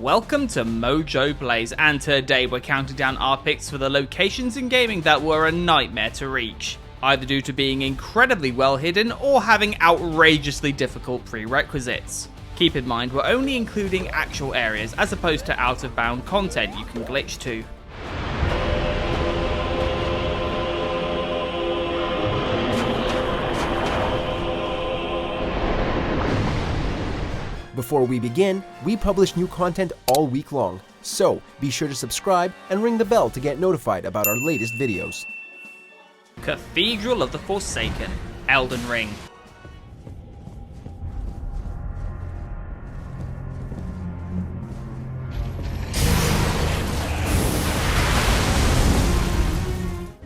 Welcome to MojoPlays, and today we're counting down our picks for the locations in gaming that were a nightmare to reach, either due to being incredibly well hidden or having outrageously difficult prerequisites. Keep in mind, we're only including actual areas as opposed to out-of-bound content you can glitch to. Before we begin, we publish new content all week long, so be sure to subscribe and ring the bell to get notified about our latest videos. Cathedral of the Forsaken, Elden Ring.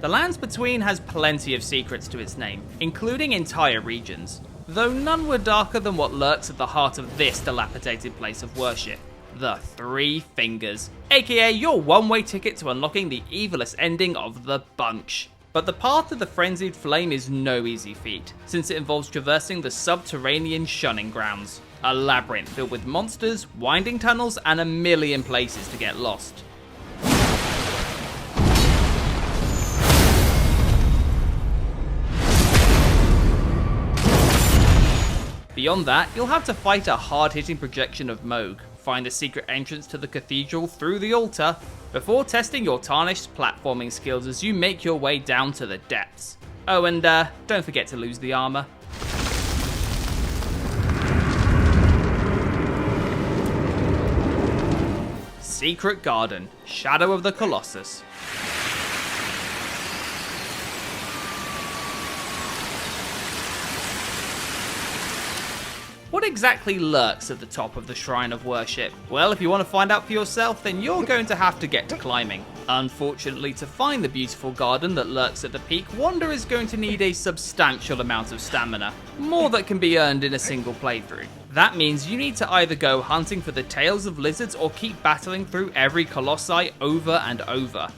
The Lands Between has plenty of secrets to its name, including entire regions, though none were darker than what lurks at the heart of this dilapidated place of worship. The Three Fingers, aka your one-way ticket to unlocking the evilest ending of the bunch. But the path to the Frenzied Flame is no easy feat, since it involves traversing the subterranean shunning grounds, a labyrinth filled with monsters, winding tunnels, and a million places to get lost. Beyond that, you'll have to fight a hard-hitting projection of Mohg, find a secret entrance to the cathedral through the altar, before testing your tarnished platforming skills as you make your way down to the depths. Oh, and don't forget to lose the armor. Secret Garden, Shadow of the Colossus. What exactly lurks at the top of the Shrine of Worship? Well, if you want to find out for yourself, then you're going to have to get to climbing. Unfortunately, to find the beautiful garden that lurks at the peak, Wander is going to need a substantial amount of stamina, more that can be earned in a single playthrough. That means you need to either go hunting for the tails of lizards or keep battling through every colossi over and over.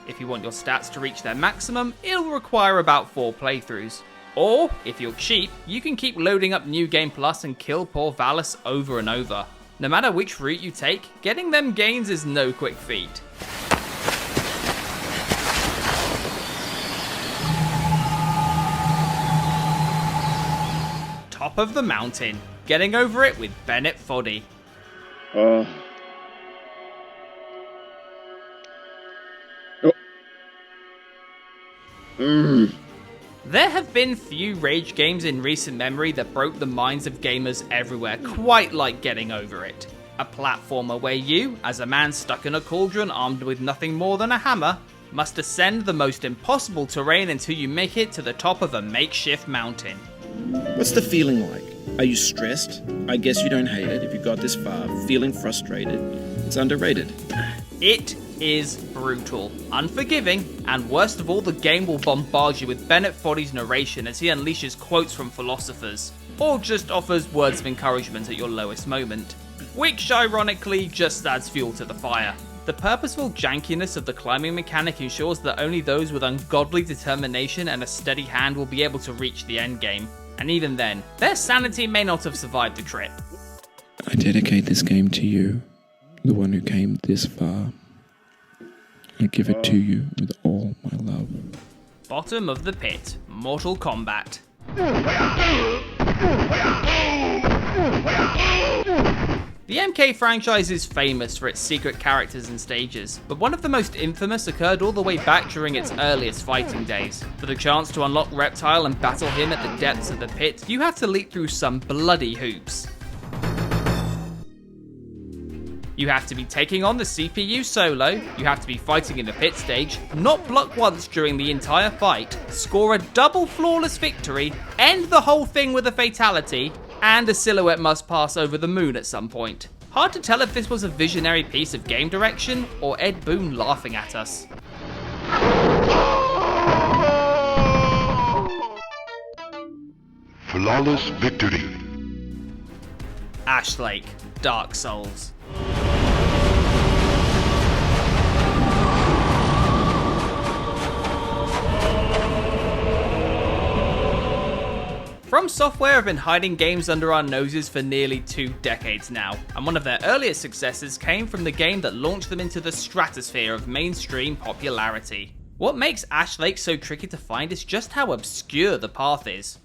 If you want your stats to reach their maximum, it'll require about 4 playthroughs. Or, if you're cheap, you can keep loading up New Game Plus and kill poor Valis over and over. No matter which route you take, getting them gains is no quick feat. Top of the mountain, getting over it with Bennett Foddy. There have been few rage games in recent memory that broke the minds of gamers everywhere quite like Getting Over It. A platformer where you, as a man stuck in a cauldron armed with nothing more than a hammer, must ascend the most impossible terrain until you make it to the top of a makeshift mountain. What's the feeling like? Are you stressed? I guess you don't hate it if you got this far, feeling frustrated. It's underrated. It is brutal, unforgiving, and worst of all, the game will bombard you with Bennett Foddy's narration as he unleashes quotes from philosophers, or just offers words of encouragement at your lowest moment, which ironically just adds fuel to the fire. The purposeful jankiness of the climbing mechanic ensures that only those with ungodly determination and a steady hand will be able to reach the endgame, and even then, their sanity may not have survived the trip. I dedicate this game to you, the one who came this far. I give it to you with all my love. Bottom of the pit, Mortal Kombat. The MK franchise is famous for its secret characters and stages, but one of the most infamous occurred all the way back during its earliest fighting days. For the chance to unlock Reptile and battle him at the depths of the pit, you have to leap through some bloody hoops. You have to be taking on the CPU solo, you have to be fighting in the pit stage, not block once during the entire fight, score a double flawless victory, end the whole thing with a fatality, and a silhouette must pass over the moon at some point. Hard to tell if this was a visionary piece of game direction, or Ed Boon laughing at us. Flawless victory. Ash Lake, Dark Souls. From Software have been hiding games under our noses for nearly 2 decades now, and one of their earliest successes came from the game that launched them into the stratosphere of mainstream popularity. What makes Ash Lake so tricky to find is just how obscure the path is.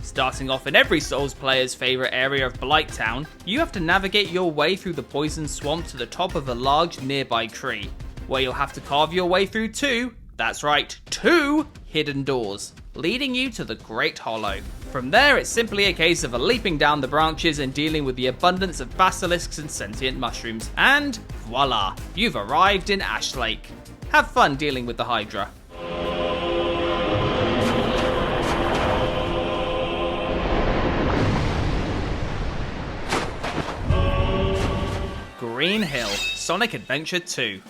Starting off in every Souls player's favourite area of Blighttown, you have to navigate your way through the poison swamp to the top of a large nearby tree, where you'll have to carve your way through 2, that's right, 2 hidden doors, leading you to the Great Hollow. From there, it's simply a case of leaping down the branches and dealing with the abundance of basilisks and sentient mushrooms, and voila, you've arrived in Ash Lake. Have fun dealing with the Hydra. Green Hill, Sonic Adventure 2.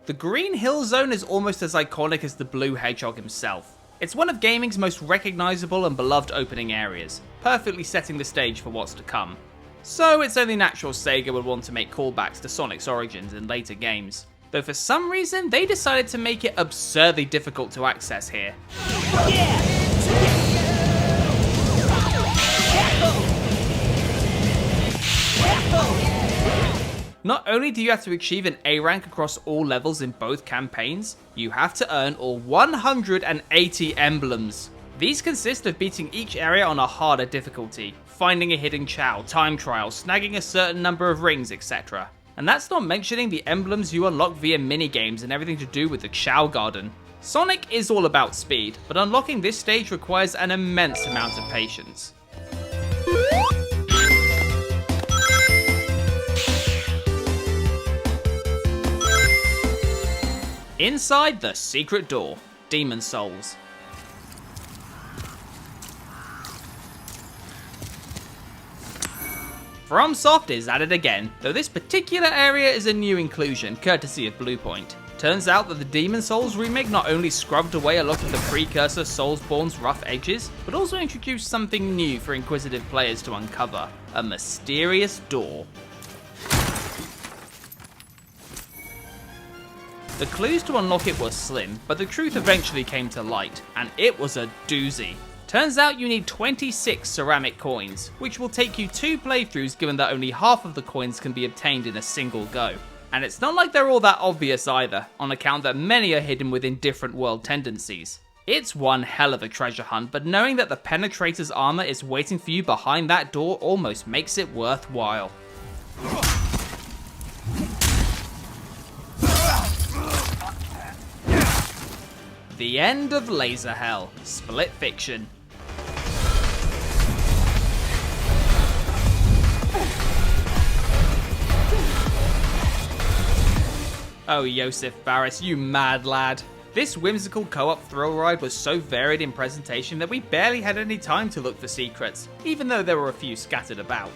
The Green Hill Zone is almost as iconic as the Blue Hedgehog himself. It's one of gaming's most recognisable and beloved opening areas, perfectly setting the stage for what's to come. So it's only natural Sega would want to make callbacks to Sonic's origins in later games, though for some reason they decided to make it absurdly difficult to access here. Not only do you have to achieve an A rank across all levels in both campaigns, you have to earn all 180 emblems. These consist of beating each area on a harder difficulty, finding a hidden Chow, time trial, snagging a certain number of rings, etc. And that's not mentioning the emblems you unlock via minigames and everything to do with the Chow Garden. Sonic is all about speed, but unlocking this stage requires an immense amount of patience. Inside the secret door, Demon Souls. FromSoft is at it again, though this particular area is a new inclusion, courtesy of Bluepoint. Turns out that the Demon Souls remake not only scrubbed away a lot of the precursor Soulsborne's rough edges, but also introduced something new for inquisitive players to uncover: a mysterious door. The clues to unlock it were slim, but the truth eventually came to light, and it was a doozy. Turns out you need 26 ceramic coins, which will take you 2 playthroughs given that only half of the coins can be obtained in a single go. And it's not like they're all that obvious either, on account that many are hidden within different world tendencies. It's one hell of a treasure hunt, but knowing that the Penetrator's armor is waiting for you behind that door almost makes it worthwhile. The End of Laser Hell, Split Fiction. Oh, Yosef Fares, you mad lad. This whimsical co-op thrill ride was so varied in presentation that we barely had any time to look for secrets, even though there were a few scattered about.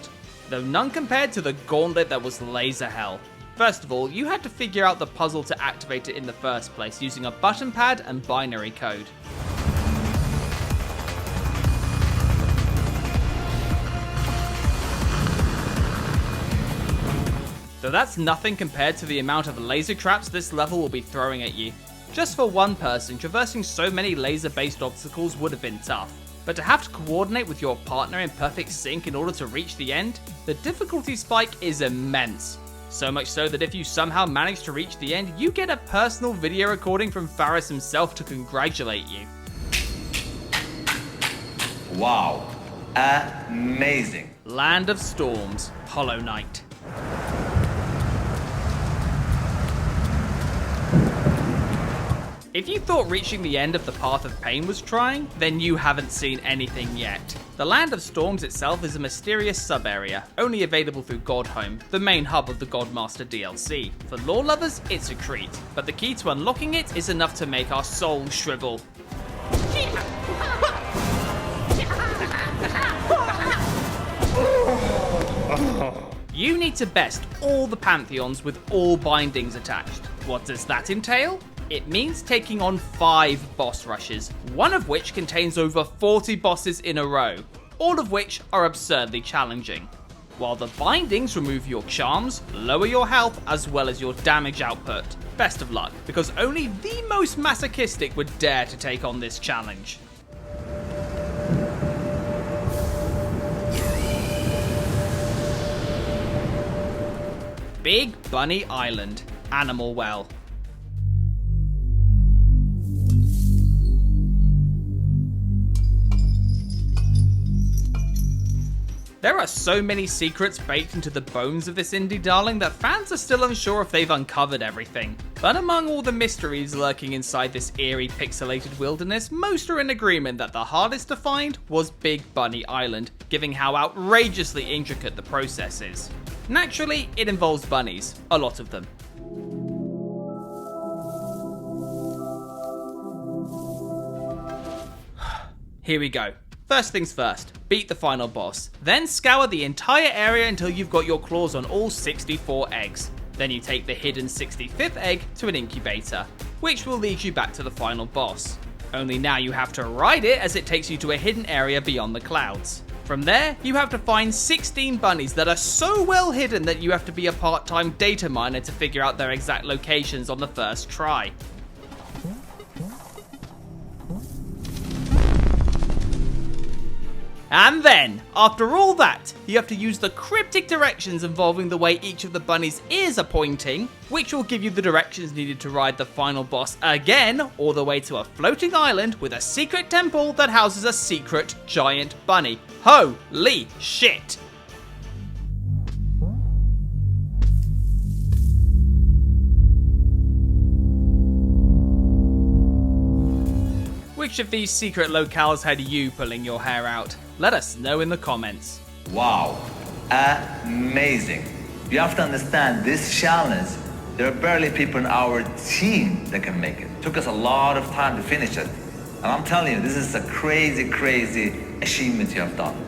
Though none compared to the gauntlet that was Laser Hell. First of all, you had to figure out the puzzle to activate it in the first place using a button pad and binary code. Though that's nothing compared to the amount of laser traps this level will be throwing at you. Just for one person, traversing so many laser-based obstacles would have been tough. But to have to coordinate with your partner in perfect sync in order to reach the end, the difficulty spike is immense. So much so that if you somehow manage to reach the end, you get a personal video recording from Fares himself to congratulate you. Wow, amazing. Land of Storms, Hollow Knight. If you thought reaching the end of the Path of Pain was trying, then you haven't seen anything yet. The Land of Storms itself is a mysterious sub-area, only available through Godhome, the main hub of the Godmaster DLC. For lore lovers, it's a treat, but the key to unlocking it is enough to make our souls shrivel. You need to best all the Pantheons with all bindings attached. What does that entail? It means taking on 5 boss rushes, one of which contains over 40 bosses in a row, all of which are absurdly challenging. while the bindings remove your charms, lower your health, as well as your damage output. Best of luck, because only the most masochistic would dare to take on this challenge. Big Bunny Island, Animal Well. There are so many secrets baked into the bones of this indie darling that fans are still unsure if they've uncovered everything. But among all the mysteries lurking inside this eerie pixelated wilderness, most are in agreement that the hardest to find was Big Bunny Island, given how outrageously intricate the process is. Naturally, it involves bunnies, a lot of them. Here we go. First things first, beat the final boss. Then scour the entire area until you've got your claws on all 64 eggs. Then you take the hidden 65th egg to an incubator, which will lead you back to the final boss. Only now you have to ride it as it takes you to a hidden area beyond the clouds. From there, you have to find 16 bunnies that are so well hidden that you have to be a part-time data miner to figure out their exact locations on the first try. And then, after all that, you have to use the cryptic directions involving the way each of the bunnies' ears are pointing, which will give you the directions needed to ride the final boss again, all the way to a floating island with a secret temple that houses a secret giant bunny. Holy shit! Which of these secret locales had you pulling your hair out? Let us know in the comments. Wow, amazing. You have to understand this challenge, there are barely people in our team that can make it. It took us a lot of time to finish it. And I'm telling you, this is a crazy, crazy achievement you have done.